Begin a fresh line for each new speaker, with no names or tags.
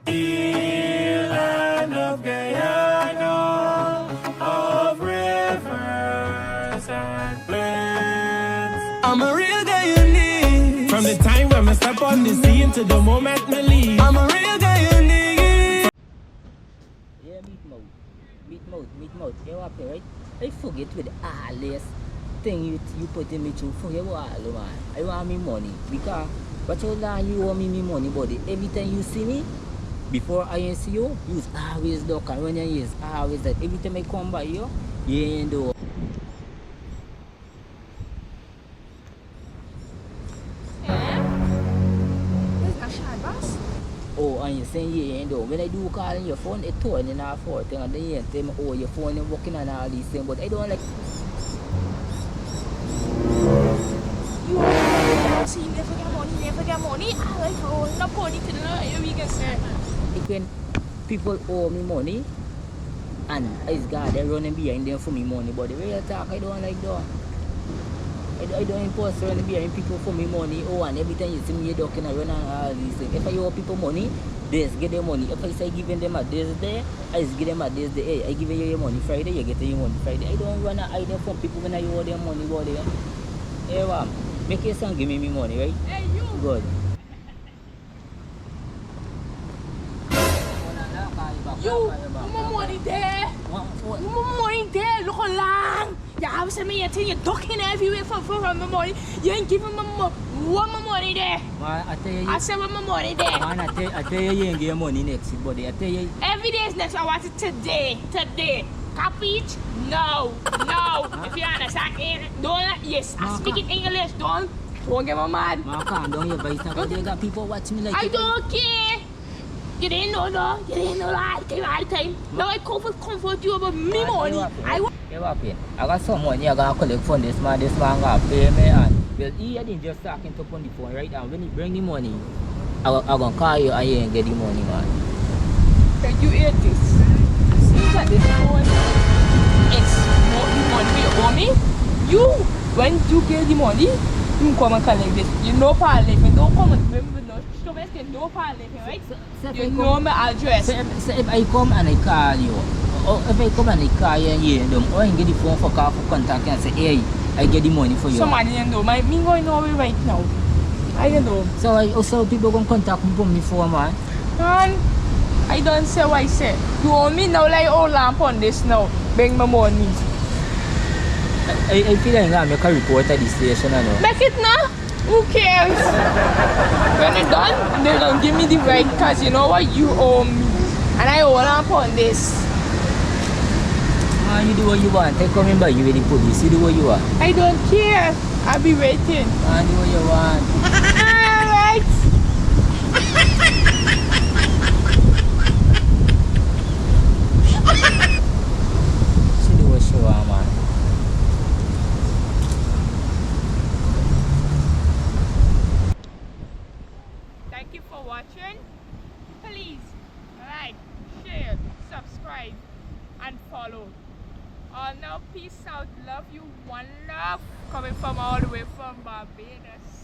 The land of Guyana, of rivers and plains. I'm a real Guyanese. From the time when I step on the scene to the moment me leave, I'm a real Guyanese.
Yeah, meat mouth. You know what, right? I forget with all this thing you put in me to forget what all, man. I want me money because but how long you owe me money, buddy? Every time you see me, before I see you, you always look, and when you use always that. Every time I come by you ain't do.
Me-shortboss.
Oh, and you saying you ain't do. When I do call on your phone, it's 2 and a 4 thing, and then you tell me, oh, your phone is working and all these things, but I don't like.
You see, never get money. I like how no money to the we can say.
Like when people owe me money, and it's God, they're running behind them for me money, but the real talk, I don't like that. I don't impose running behind people for me money. Oh, and every time you see me ducking and running all these things. If I owe people money, this get them money. If I say giving them a this day, I just give them a this day. Hey, I give you your money Friday, you get your money Friday. I don't run and hide them from people when I owe them money, buddy. Hey, make your son give me money, right?
Hey, you.
Good.
You, my money there. My money there. Look along. You have some me until you're ducking everywhere for my money. You ain't giving my money there.
Man, I tell you.
I said with my money there.
Man, I tell you ain't get money next week, buddy. I tell you.
Every day is next. I want it today. Copy it? No. If you understand, don't. Yes, I speak in English. Don't get my mad.
Man, calm down your voice now, because you got people watching me like.
I don't care. You didn't know that. I came all the time. Now I comfort you about me money.
You what pain? I got some money I gotta collect from this man gonna pay me, and well he didn't just talking to on the phone right now. When he bring the money, I gonna call you and you ain't get the money, man.
Can you hear this? Seems like this phone it's not the money you owe me. You, when you get the money, you come and collect this. You know parliament, don't come and remember no no parliament, right? You know my address.
So if I come and I call you, or if I come and I call you and you don't, or I get the phone for call for contact and say, hey, I get the money for you.
Somebody you know, me going nowhere right now. I know.
So also people gonna contact me for me for man.
Man, I don't say what I say. You owe me now like all lamp on this now. Bring my money.
I feel like I'm going to make a report at the station.
Make it now. Who cares? When it's done, they don't give me the right because you know what? You owe me. And I owe lamp on this.
You do what you want. I come in by you with the police. You do what you want.
I don't care. I'll be waiting.
Do what you want.
Alright.
She do what she want, man.
Thank you for watching. Please like, share, subscribe, and follow. All now, peace out. Love you. One love. Coming from all the way from Barbados.